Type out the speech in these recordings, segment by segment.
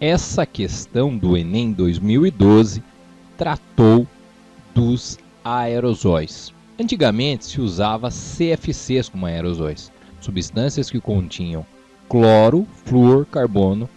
Essa questão do Enem 2012 tratou dos aerosóis. Antigamente se usava CFCs como aerosóis, substâncias que continham cloro, flúor, carbono,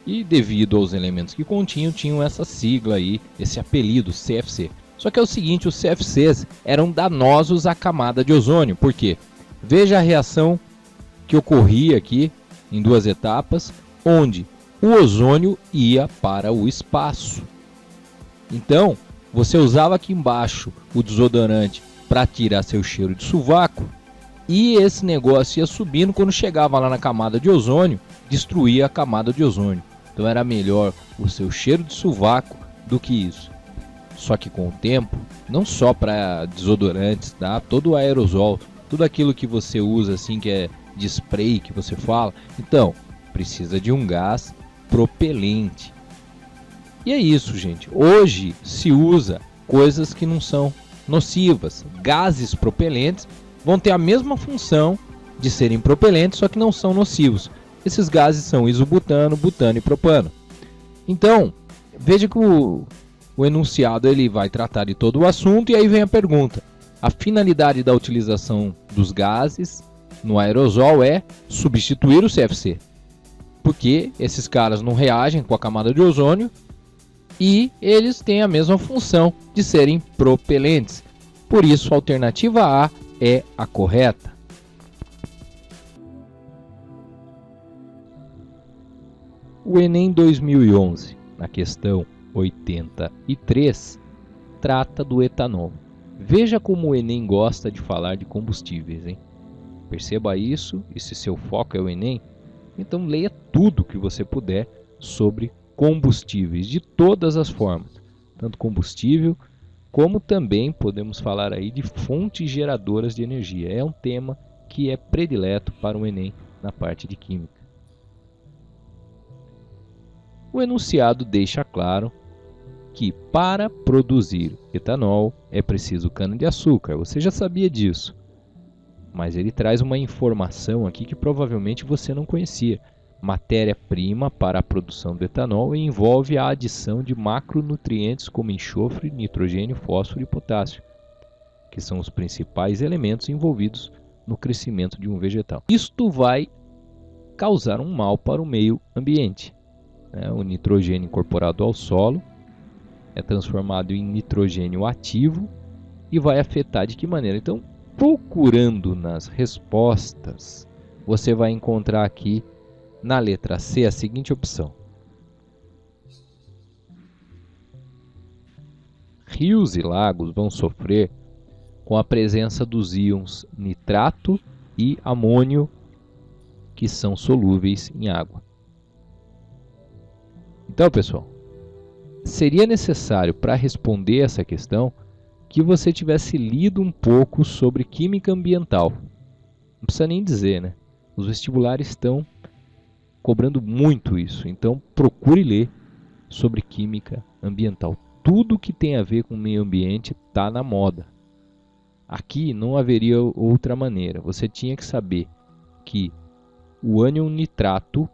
e devido aos elementos que tinham essa sigla aí, esse apelido CFC. Só que é o seguinte, os CFCs eram danosos à camada de ozônio. Por quê? Veja a reação que ocorria aqui em duas etapas, onde o ozônio ia para o espaço. Então, você usava aqui embaixo o desodorante para tirar seu cheiro de sovaco, e esse negócio ia subindo, quando chegava lá na camada de ozônio, destruía a camada de ozônio. Então era melhor o seu cheiro de sovaco do que isso. Só que com o tempo, não só para desodorantes, tá? Todo o aerosol, tudo aquilo que você usa assim, que é de spray que você fala, então precisa de um gás propelente. E é isso, gente. Hoje se usa coisas que não são nocivas. Gases propelentes vão ter a mesma função de serem propelentes, só que não são nocivos. Esses gases são isobutano, butano e propano. Então, veja que o enunciado ele vai tratar de todo o assunto, e aí vem a pergunta. A finalidade da utilização dos gases no aerosol é substituir o CFC. Porque esses caras não reagem com a camada de ozônio e eles têm a mesma função de serem propelentes. Por isso, a alternativa A é a correta. O Enem 2011, na questão 83, trata do etanol. Veja como o Enem gosta de falar de combustíveis, hein? Perceba isso, e se seu foco é o Enem, então leia tudo que você puder sobre combustíveis, de todas as formas. Tanto combustível, como também podemos falar aí de fontes geradoras de energia. É um tema que é predileto para o Enem na parte de Química. O enunciado deixa claro que para produzir etanol é preciso cana-de-açúcar. Você já sabia disso, mas ele traz uma informação aqui que provavelmente você não conhecia. Matéria-prima para a produção do etanol envolve a adição de macronutrientes como enxofre, nitrogênio, fósforo e potássio, que são os principais elementos envolvidos no crescimento de um vegetal. Isto vai causar um mal para o meio ambiente. O nitrogênio incorporado ao solo é transformado em nitrogênio ativo e vai afetar de que maneira? Então, procurando nas respostas, você vai encontrar aqui na letra C a seguinte opção: rios e lagos vão sofrer com a presença dos íons nitrato e amônio, que são solúveis em água. Então, pessoal, seria necessário para responder essa questão que você tivesse lido um pouco sobre química ambiental. Não precisa nem dizer, né? Os vestibulares estão cobrando muito isso, então procure ler sobre química ambiental. Tudo que tem a ver com o meio ambiente está na moda. Aqui não haveria outra maneira. Você tinha que saber que o ânion nitrato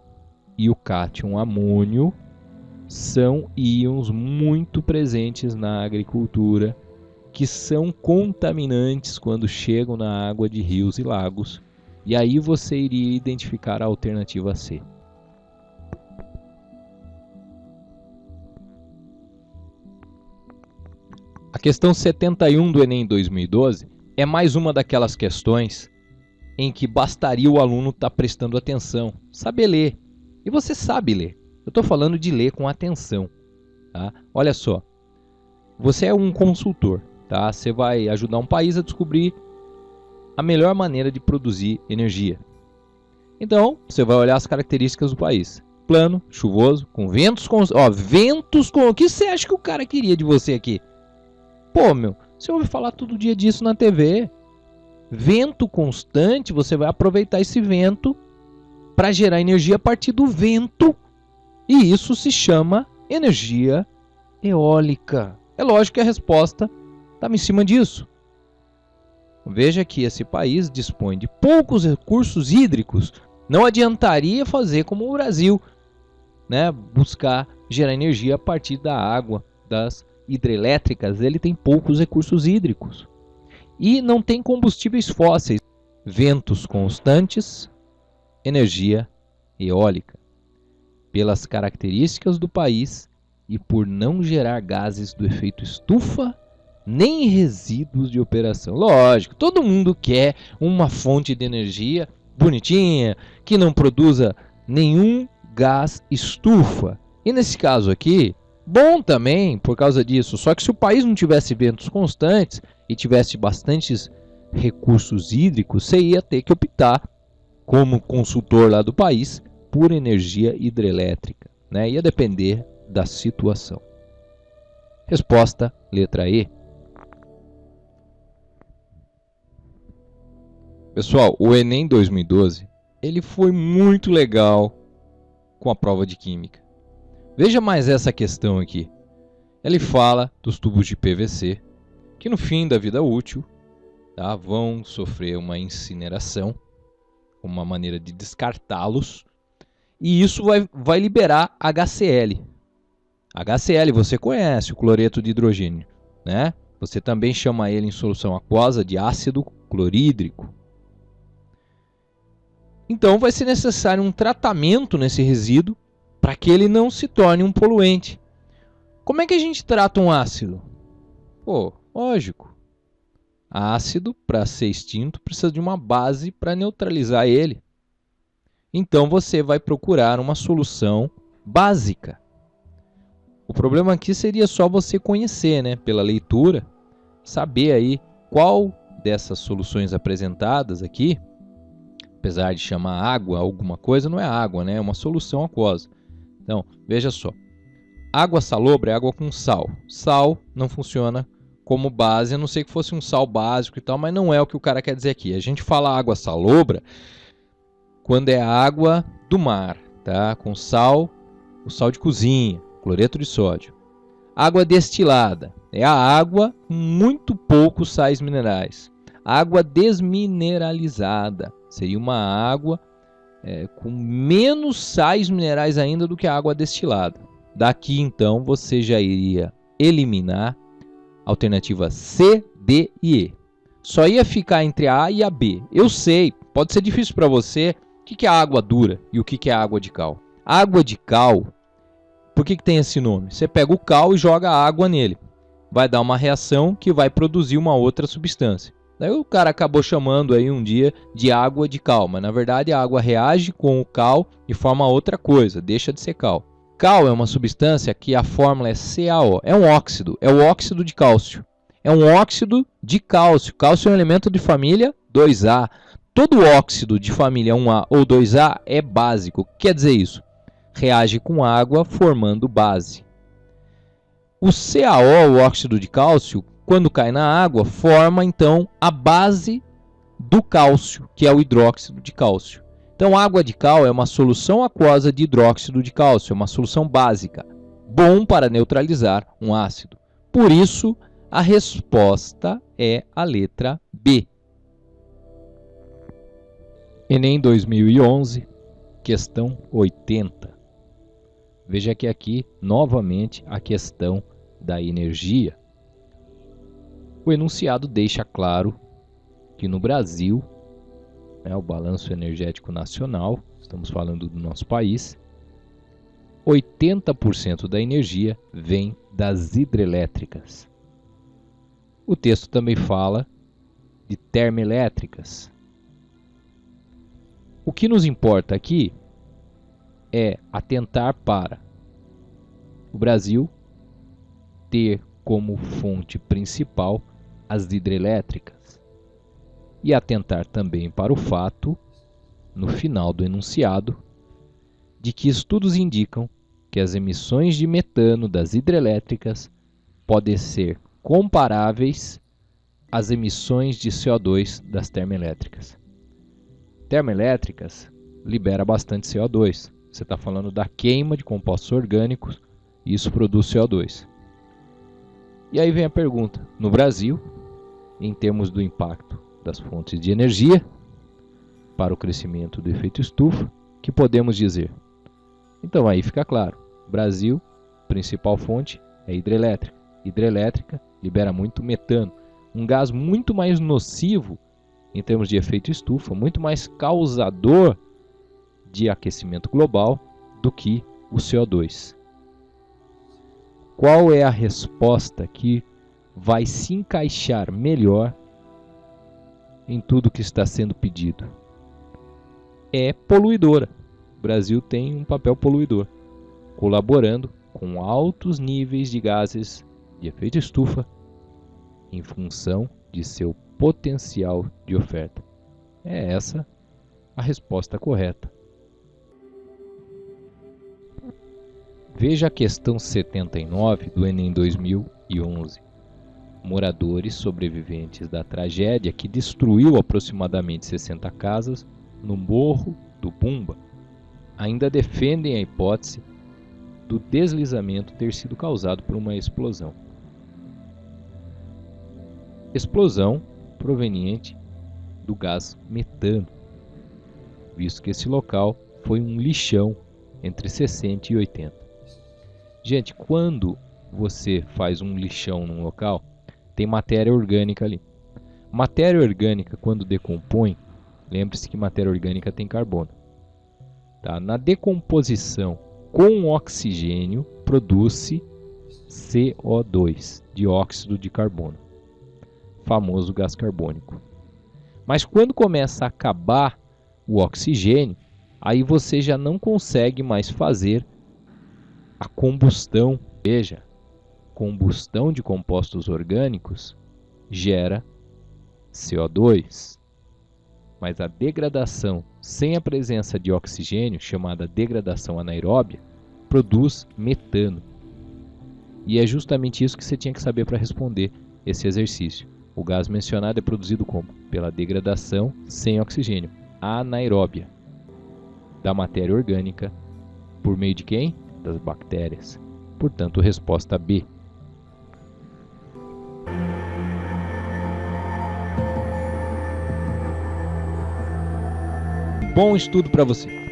e o cátion amônio são íons muito presentes na agricultura, que são contaminantes quando chegam na água de rios e lagos, e aí você iria identificar a alternativa C. A questão 71 do Enem 2012 é mais uma daquelas questões em que bastaria o aluno estar prestando atenção, saber ler. E você sabe ler. Eu estou falando de ler com atenção. Tá? Olha só, você é um consultor. Tá? Você vai ajudar um país a descobrir a melhor maneira de produzir energia. Então, você vai olhar as características do país. Plano, chuvoso, com ventos... ventos com... O que você acha que o cara queria de você aqui? Pô, meu, você ouve falar todo dia disso na TV. Vento constante, você vai aproveitar esse vento para gerar energia a partir do vento. E isso se chama energia eólica. É lógico que a resposta estava em cima disso. Veja que esse país dispõe de poucos recursos hídricos. Não adiantaria fazer como o Brasil. né, buscar gerar energia a partir da água das hidrelétricas. Ele tem poucos recursos hídricos e não tem combustíveis fósseis, ventos constantes, energia eólica. Pelas características do país e por não gerar gases do efeito estufa nem resíduos de operação. Lógico, todo mundo quer uma fonte de energia bonitinha, que não produza nenhum gás estufa. E nesse caso aqui, bom também por causa disso. Só que se o país não tivesse ventos constantes e tivesse bastantes recursos hídricos, você ia ter que optar, como consultor lá do país, por energia hidrelétrica, né? Ia depender da situação. Resposta, letra E. Pessoal, o Enem 2012, ele foi muito legal com a prova de Química. Veja mais essa questão aqui. Ele fala dos tubos de PVC, que no fim da vida útil, tá, vão sofrer uma incineração, uma maneira de descartá-los, e isso vai liberar HCl. HCl você conhece, o cloreto de hidrogênio, né? Você também chama ele em solução aquosa de ácido clorídrico. Então vai ser necessário um tratamento nesse resíduo para que ele não se torne um poluente. Como é que a gente trata um ácido? Pô, lógico. Ácido, para ser extinto, precisa de uma base para neutralizar ele. Então você vai procurar uma solução básica. O problema aqui seria só você conhecer, né, pela leitura, saber aí qual dessas soluções apresentadas aqui, apesar de chamar água alguma coisa, não é água, né? É uma solução aquosa. Então, veja só. Água salobra é água com sal. Sal não funciona como base, a não ser que fosse um sal básico e tal, mas não é o que o cara quer dizer aqui. A gente fala água salobra quando é água do mar, tá? Com sal, o sal de cozinha, cloreto de sódio. Água destilada é a água com muito poucos sais minerais. Água desmineralizada seria uma água com menos sais minerais ainda do que a água destilada. Daqui então você já iria eliminar alternativa C, D e E. Só ia ficar entre a A e a B. Eu sei, pode ser difícil para você. O que é água dura e o que é água de cal? Água de cal, por que tem esse nome? Você pega o cal e joga água nele. Vai dar uma reação que vai produzir uma outra substância. Daí o cara acabou chamando aí um dia de água de cal, mas na verdade a água reage com o cal e forma outra coisa, deixa de ser cal. Cal é uma substância que a fórmula é CaO, é um óxido, é o óxido de cálcio. É um óxido de cálcio. Cálcio é um elemento de família 2A. Todo óxido de família 1A ou 2A é básico. O que quer dizer isso? Reage com água formando base. O CaO, o óxido de cálcio, quando cai na água, forma então a base do cálcio, que é o hidróxido de cálcio. Então, água de cal é uma solução aquosa de hidróxido de cálcio, é uma solução básica, bom para neutralizar um ácido. Por isso, a resposta é a letra B. Enem 2011, questão 80. Veja que aqui, novamente, a questão da energia. O enunciado deixa claro que no Brasil, o balanço energético nacional, estamos falando do nosso país, 80% da energia vem das hidrelétricas. O texto também fala de termoelétricas. O que nos importa aqui é atentar para o Brasil ter como fonte principal as hidrelétricas e atentar também para o fato, no final do enunciado, de que estudos indicam que as emissões de metano das hidrelétricas podem ser comparáveis às emissões de CO2 das termoelétricas. Termoelétricas libera bastante CO2. Você está falando da queima de compostos orgânicos e isso produz CO2. E aí vem a pergunta, no Brasil, em termos do impacto das fontes de energia para o crescimento do efeito estufa, que podemos dizer? Então aí fica claro, Brasil, principal fonte é hidrelétrica. Hidrelétrica libera muito metano, um gás muito mais nocivo em termos de efeito estufa, muito mais causador de aquecimento global do que o CO2. Qual é a resposta que vai se encaixar melhor em tudo que está sendo pedido? É poluidora. O Brasil tem um papel poluidor, colaborando com altos níveis de gases de efeito estufa em função de seu potencial de oferta. É essa a resposta correta. Veja a questão 79 do Enem 2011. Moradores sobreviventes da tragédia que destruiu aproximadamente 60 casas no Morro do Bumba ainda defendem a hipótese do deslizamento ter sido causado por uma explosão. Explosão proveniente do gás metano, visto que esse local foi um lixão entre 60 e 80. Gente, quando você faz um lixão num local, tem matéria orgânica ali. Matéria orgânica, quando decompõe, lembre-se que matéria orgânica tem carbono. Tá? Na decomposição com oxigênio, produz-se CO2, dióxido de carbono, famoso gás carbônico. Mas quando começa a acabar o oxigênio, aí você já não consegue mais fazer a combustão. Veja, combustão de compostos orgânicos gera CO2, mas a degradação sem a presença de oxigênio, chamada degradação anaeróbia, produz metano. E é justamente isso que você tinha que saber para responder esse exercício. O gás mencionado é produzido como? Pela degradação sem oxigênio, anaeróbia, da matéria orgânica, por meio de quem? Das bactérias. Portanto, resposta B. Bom estudo para você!